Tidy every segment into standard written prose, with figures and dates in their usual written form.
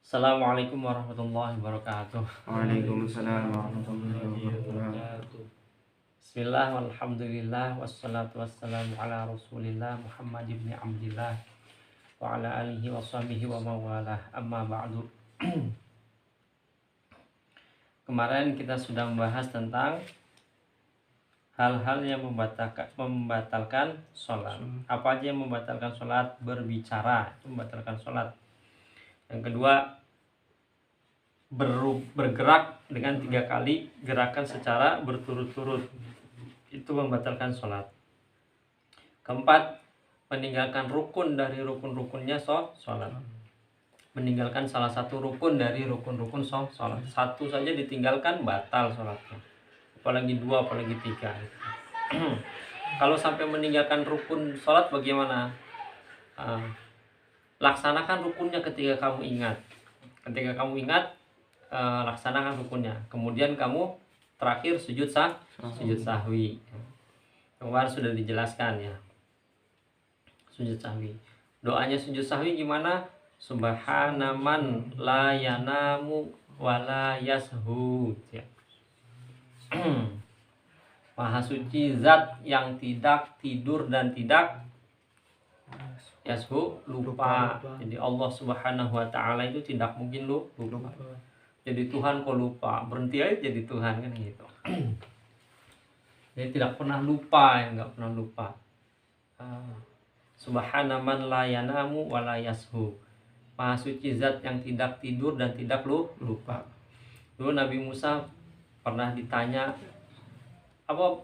Assalamualaikum warahmatullahi wabarakatuh. Waalaikumsalam warahmatullahi wabarakatuh. Bismillah, walhamdulillah, wassalatu wassalamu ala rasulillah Muhammad ibn Abdillah wa ala alihi wa sahbihi wa mawalah, amma ba'du. Kemarin kita sudah membahas tentang hal-hal yang membatalkan sholat. Apa aja yang membatalkan sholat? Berbicara itu membatalkan sholat. Yang kedua, bergerak dengan 3 kali gerakan secara berturut-turut, itu membatalkan sholat. Keempat, meninggalkan rukun dari rukun-rukunnya sholat. Meninggalkan salah satu rukun dari rukun-rukun sholat. Satu saja ditinggalkan batal sholatnya, apalagi 2, apalagi 3. Kalau sampai meninggalkan rukun sholat bagaimana? Laksanakan rukunnya ketika kamu ingat. Ketika kamu ingat, laksanakan rukunnya. Kemudian kamu terakhir sujud sahwi. Kemarin sudah dijelaskan ya. Sujud sahwi. Doanya sujud sahwi gimana? Subhana man la yanamu wa la yashu. Ya. Maha suci zat yang tidak tidur dan tidak yashu, lupa. Jadi Allah Subhanahu wa taala itu tidak mungkin lupa. Jadi Tuhan kok lupa, berhenti aja jadi Tuhan kan gitu. Jadi tidak pernah lupa, nggak pernah lupa. Subhana man la yanamu wa la yashu. Maha suci zat yang tidak tidur dan tidak lupa. Dulu Nabi Musa pernah ditanya,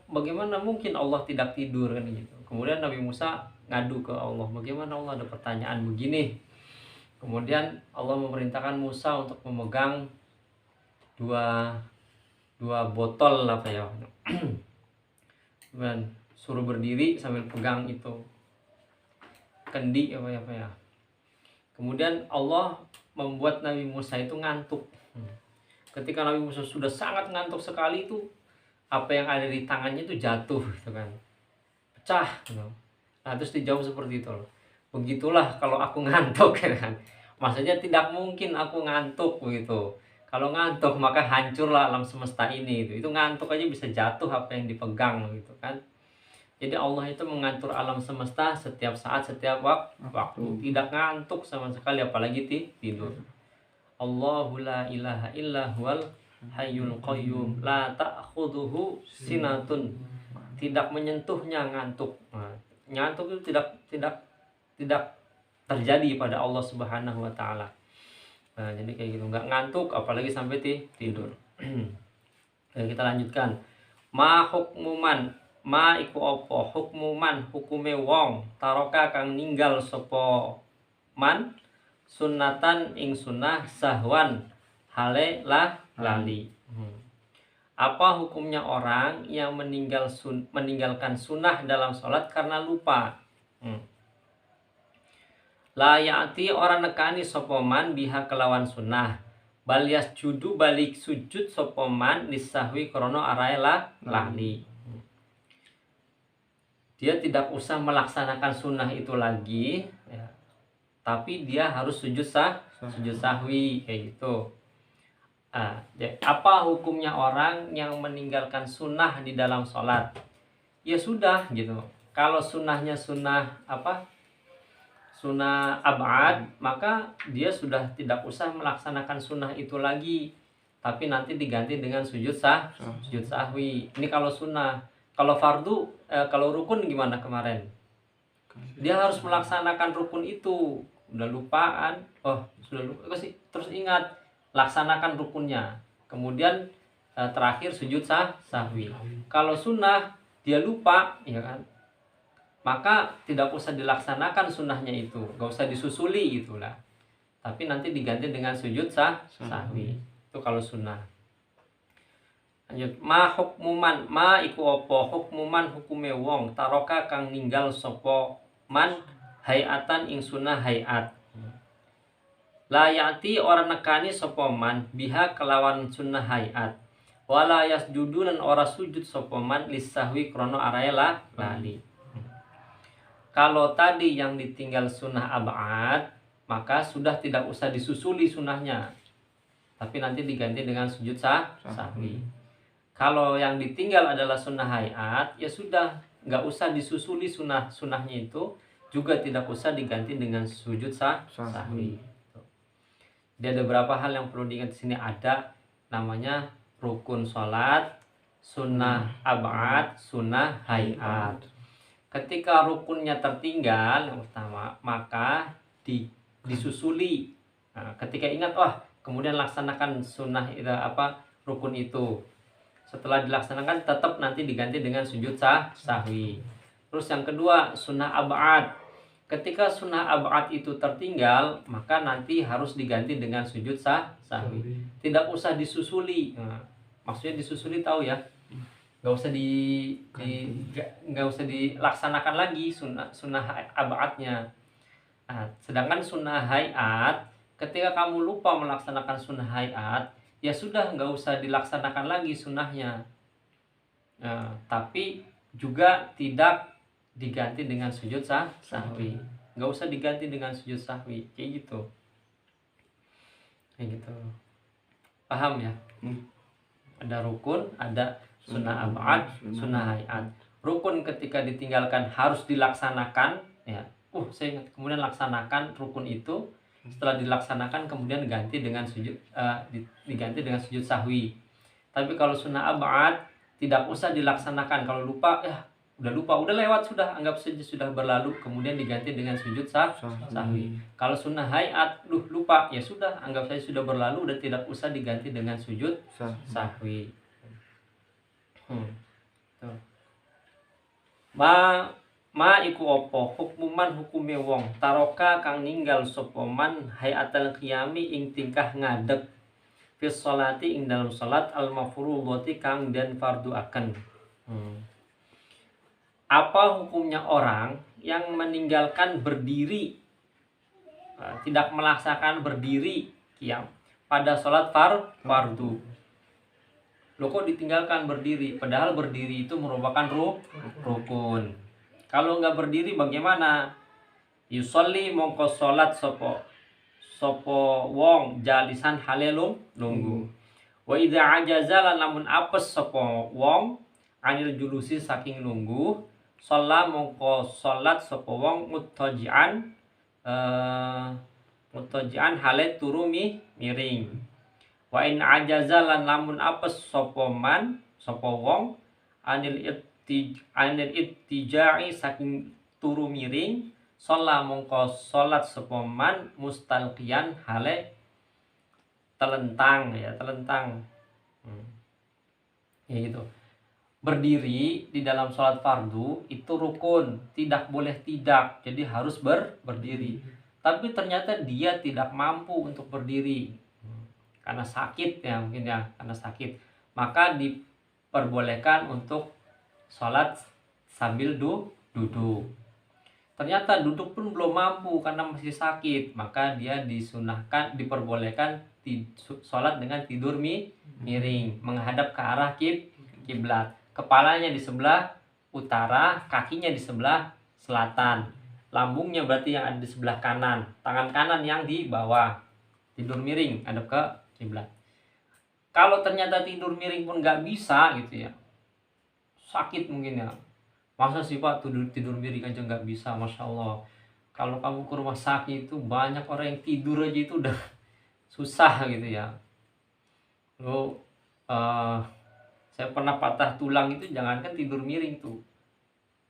bagaimana mungkin Allah tidak tidur kan gitu. Kemudian Nabi Musa ngadu ke Allah, bagaimana Allah ada pertanyaan begini. Kemudian Allah memerintahkan Musa untuk memegang dua botol dan suruh berdiri sambil pegang itu kendi apa ya. Kemudian Allah membuat Nabi Musa itu ngantuk. Ketika Nabi Musa sudah sangat ngantuk sekali, itu apa yang ada di tangannya itu jatuh gitu kan, pecah gitu. Nah terus dijawab seperti itu loh, begitulah kalau aku ngantuk kan. Maksudnya tidak mungkin aku ngantuk begitu. Kalau ngantuk maka hancurlah alam semesta ini. Itu ngantuk aja bisa jatuh apa yang dipegang gitu kan. Jadi Allah itu mengatur alam semesta setiap saat, setiap waktu. Tidak ngantuk sama sekali, apalagi tidur. Allahu la ilaha illa huwal hayyul qayyum la ta'khudhuhu sinatun. Tidak menyentuhnya ngantuk. Nah, ngantuk itu tidak terjadi pada Allah Subhanahu wa taala. Nah, jadi kayak gitu, nggak ngantuk apalagi sampai tidur. Oke, kita lanjutkan. Ma hukmuman, ma iku apa hukmuman, hukume wong taroka kang ninggal sapa man sunnatan ing sunnah sahwan hale lali. Apa hukumnya orang yang meninggalkan sunnah dalam sholat karena lupa? La ya'ti orang nekani sopoman biha kelawan sunnah bal yasjudu balik sujud sopoman lisahwi krono araela lali. Dia tidak usah melaksanakan sunnah itu lagi ya, tapi dia harus sujud sahwi kayak gitu. Apa hukumnya orang yang meninggalkan sunnah di dalam sholat? Ya sudah gitu. Kalau sunnahnya sunnah ab'ad, maka dia sudah tidak usah melaksanakan sunnah itu lagi, tapi nanti diganti dengan sujud sahwi. Ini kalau sunnah. Kalau fardu, kalau rukun gimana kemarin? Dia harus melaksanakan rukun itu. Udah lupaan, sudah lupa sih, terus ingat, laksanakan rukunnya. Kemudian terakhir sujud sahwi. Kalau sunnah dia lupa, ya kan? Maka tidak usah dilaksanakan sunnahnya itu, gak usah disusuli itulah. Tapi nanti diganti dengan sujud sahwi. Itu kalau sunnah. Lanjut, ma hukmuman, ma iku apa hukmuman hukume wong taroka kang ninggal sapa man hayatan ing sunnah hayat. La ya'ti orang nekani sapa man biha kelawan sunnah hayat. Wala yasjudu lan ora sujud sapa man lisahwi krono araela lali. Kalau tadi yang ditinggal sunnah ab'ad, maka sudah tidak usah disusuli sunnahnya, tapi nanti diganti dengan sujud sahwi. Kalau yang ditinggal adalah sunnah hayat, ya sudah, nggak usah disusuli sunnahnya itu, juga tidak usah diganti dengan sujud sahwi. Jadi ada beberapa hal yang perlu diingat di sini. Ada namanya rukun sholat, sunnah ab'ad, sunnah hayat. Ketika rukunnya tertinggal yang pertama, maka disusuli. Nah, ketika ingat, kemudian laksanakan sunnah rukun itu. Setelah dilaksanakan tetap nanti diganti dengan sujud sahwi. Terus yang kedua, sunnah ab'ad. Ketika sunnah ab'ad itu tertinggal, maka nanti harus diganti dengan sujud sahwi. Tidak usah disusuli. Nah, maksudnya disusuli tahu ya? Nggak usah dilaksanakan lagi sunnah ab'adnya. Nah, sedangkan sunnah hayat, ketika kamu lupa melaksanakan sunnah hayat, ya sudah, nggak usah dilaksanakan lagi sunnahnya. Nah, tapi juga tidak diganti dengan sujud sahwi. Nggak usah diganti dengan sujud sahwi, kayak gitu. Paham ya? Ada rukun, ada sunnah ab'ad, sunnah hayat. Rukun ketika ditinggalkan harus dilaksanakan, ya. Saya ingat, kemudian laksanakan rukun itu. Setelah dilaksanakan kemudian diganti dengan sujud sahwi. Tapi kalau sunnah ab'ad tidak usah dilaksanakan. Kalau lupa, udah lewat, sudah, anggap saja sudah berlalu, kemudian diganti dengan sujud sahwi. Kalau sunnah hayat lupa, ya sudah, anggap saja sudah berlalu, udah tidak usah diganti dengan sujud sahwi. Ma iku opo hukmuman hukume wong taroka kang ninggal sapa man hayatal qiyami ing tingkah ngadeg fi sholati ing dalam salat al mafruḍati kang den fardu akan. Apa hukumnya orang yang meninggalkan berdiri, tidak melaksanakan berdiri qiyam pada salat fardu? Loh, kok ditinggalkan berdiri? Padahal berdiri itu merupakan rukun. Kalau nggak berdiri bagaimana? Yusolli mongko sholat sopo wong jalisan halelum nunggu. Wa idza ajaza lan lamun apes sopo wong anil julusi saking nunggu, sholat mongko sholat sopo wong mutajian hale turu miring. Wa in ajaza lan lamun apes sopo wong anil ittijai saking turu miring, sholat mongko sholat sepoman mustalqiyan hale telentang. Ya gitu. Berdiri di dalam sholat fardu itu rukun, tidak boleh tidak, jadi harus berdiri. Tapi ternyata dia tidak mampu untuk berdiri karena sakit, ya mungkin ya, karena sakit, maka diperbolehkan untuk sholat sambil duduk. Ternyata duduk pun belum mampu karena masih sakit, maka dia diperbolehkan sholat dengan tidur miring, menghadap ke arah kiblat. Kepalanya di sebelah utara, kakinya di sebelah selatan, lambungnya berarti yang ada di sebelah kanan, tangan kanan yang di bawah, tidur miring, hadap ke kiblat. Kalau ternyata tidur miring pun nggak bisa gitu ya, sakit mungkin ya, masa sih Pak tidur miring aja nggak bisa? Masya Allah, kalau kamu ke rumah sakit itu banyak orang yang tidur aja itu udah susah gitu ya. Lo saya pernah patah tulang itu, jangankan tidur miring tuh,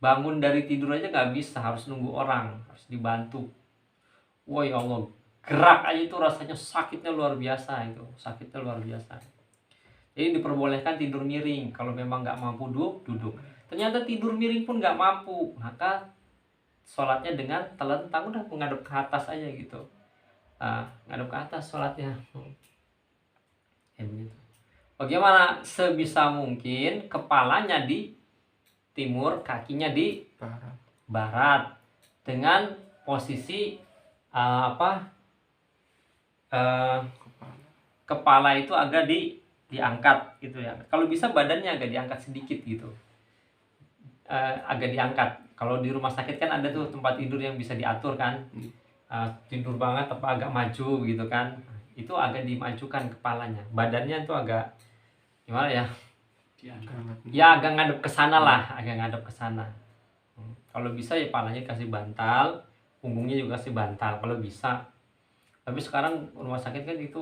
bangun dari tidur aja nggak bisa, harus nunggu orang, harus dibantu. Wah ya Allah, gerak aja itu rasanya sakitnya luar biasa itu, sakitnya luar biasa. Jadi diperbolehkan tidur miring kalau memang nggak mampu duduk. Ternyata tidur miring pun nggak mampu, maka sholatnya dengan telentang, udah menghadap ke atas aja gitu. Ngadep ke atas sholatnya. Ya begitu. Bagaimana? Sebisa mungkin kepalanya di timur, kakinya di barat, dengan posisi kepala itu agak diangkat gitu ya. Kalau bisa badannya agak diangkat sedikit gitu, agak diangkat. Kalau di rumah sakit kan ada tuh tempat tidur yang bisa diatur kan. tidur banget apa agak maju gitu kan, itu agak dimajukan kepalanya, badannya tuh agak gimana ya, ya agak ngadep ke sana lah, agak ngadep ke sana. Kalau bisa ya kepalanya kasih bantal, punggungnya juga kasih bantal kalau bisa. Tapi sekarang rumah sakit kan itu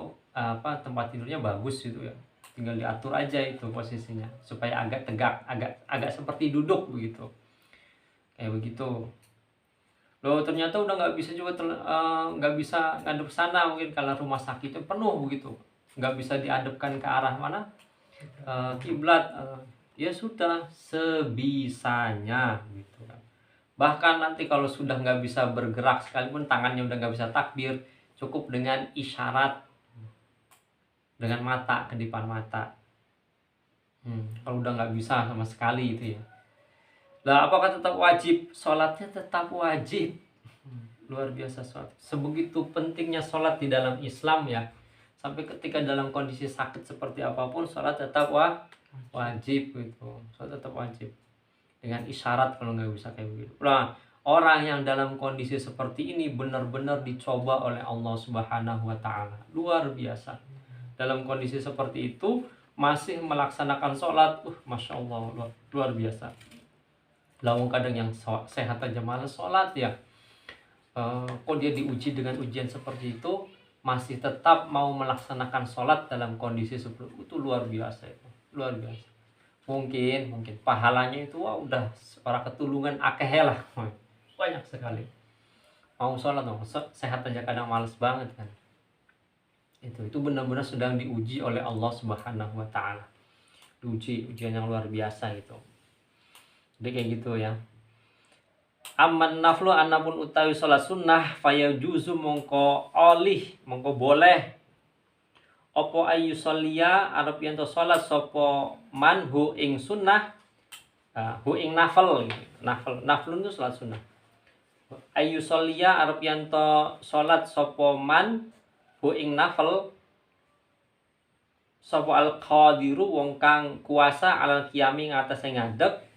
tempat tidurnya bagus gitu ya, tinggal diatur aja itu posisinya supaya agak tegak, agak seperti duduk begitu, kayak begitu. Loh ternyata udah nggak bisa juga nggak bisa ngadep sana, mungkin kalau rumah sakitnya penuh begitu, nggak bisa diadepkan ke arah mana, kiblat. Ya sudah sebisanya gitu kan. Bahkan nanti kalau sudah nggak bisa bergerak sekalipun, tangannya udah nggak bisa takbir, cukup dengan isyarat dengan mata, kedipan mata. Kalau udah nggak bisa sama sekali itu ya. Lah apakah tetap wajib? Sholatnya tetap wajib. Luar biasa sholat. Sebegitu pentingnya sholat di dalam Islam ya. Sampai ketika dalam kondisi sakit seperti apapun, sholat tetap wajib gitu. Sholat tetap wajib. Dengan isyarat kalau nggak bisa kayak begitu. Nah, orang yang dalam kondisi seperti ini benar-benar dicoba oleh Allah Subhanahu wa Ta'ala. Luar biasa. Dalam kondisi seperti itu masih melaksanakan sholat, masya Allah, luar biasa. Lawang kadang yang sehat aja malas sholat ya. Kok dia diuji dengan ujian seperti itu, masih tetap mau melaksanakan sholat dalam kondisi seperti itu, luar biasa itu, luar biasa. Mungkin pahalanya itu udah para ketulungan akeh lah, banyak sekali. Mau sholat sehat aja kadang malas banget kan. Itu benar-benar sedang diuji oleh Allah Subhanahu wa Ta'ala, diuji ujian yang luar biasa gitu. Jadi kayak gitu ya. Amman naflu anapun utawi sholat sunnah fayajuzu mongko boleh opo ayu sholia arep yanto sholat sopo man hu ing sunnah, hu ing nafl itu sholat sunnah. Ayu sholia arep yanto sholat sopo man hu ing nafl sopo al qadiru wong kang kuasa alal qiyami ngatasé ngadeg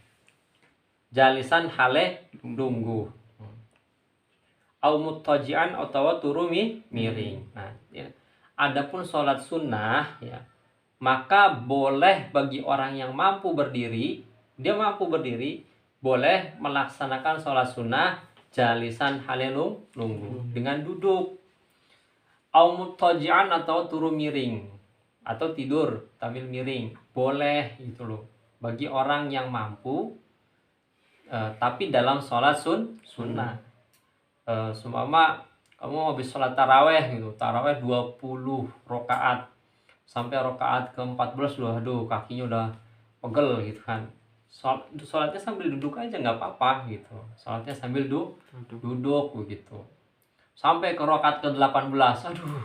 jalisan hale lungguh, au muttaji'an utawa turu miring. Nah, ya. Adapun sholat sunnah ya, maka boleh bagi orang yang mampu berdiri, boleh melaksanakan sholat sunnah jalisan hale lungguh dengan duduk, au muttaji'an atau turu miring atau tidur sambil miring, boleh itu loh bagi orang yang mampu. Tapi dalam sholat sunnah. Seumpama kamu habis sholat taraweh gitu, taraweh 20 rakaat sampai rakaat ke-14, aduh kakinya udah pegel gitu kan. Sholatnya sambil duduk aja nggak apa-apa gitu. Sholatnya sambil duduk begitu. Sampai ke rakaat ke-18, aduh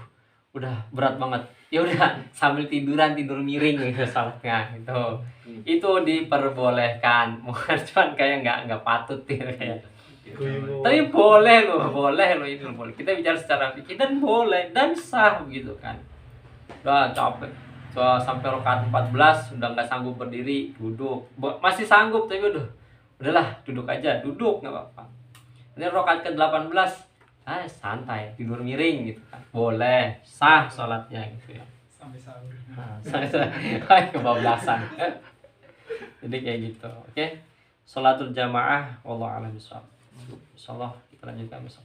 udah berat banget. Ya udah sambil tidur miring gitu sholatnya gitu. Itu diperbolehkan, bukan cuman kayak nggak patut gitu kayak. Tapi boleh loh itu boleh. Kita bicara secara fikih dan boleh dan sah begitu kan. Udah capek, sampai rakaat 14 udah nggak sanggup berdiri, duduk. Masih sanggup tapi udahlah duduk aja, duduk nggak apa-apa. Ini rakaat ke-18 santai tidur miring gitu kan, boleh, sah sholatnya gitu ya. Sampai sahur. Kebablasan. Jadi kayak gitu. Oke. Sholatul jamaah wallahu a'lam bishawab. Insyaallah kita lanjutkan besok.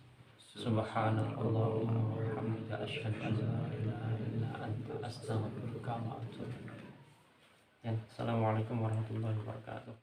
Subhanallah wa bihamdihi asyhadu an la ilaha illa anta astaghfiruka wa atubu ilaik. Assalamualaikum warahmatullahi wabarakatuh.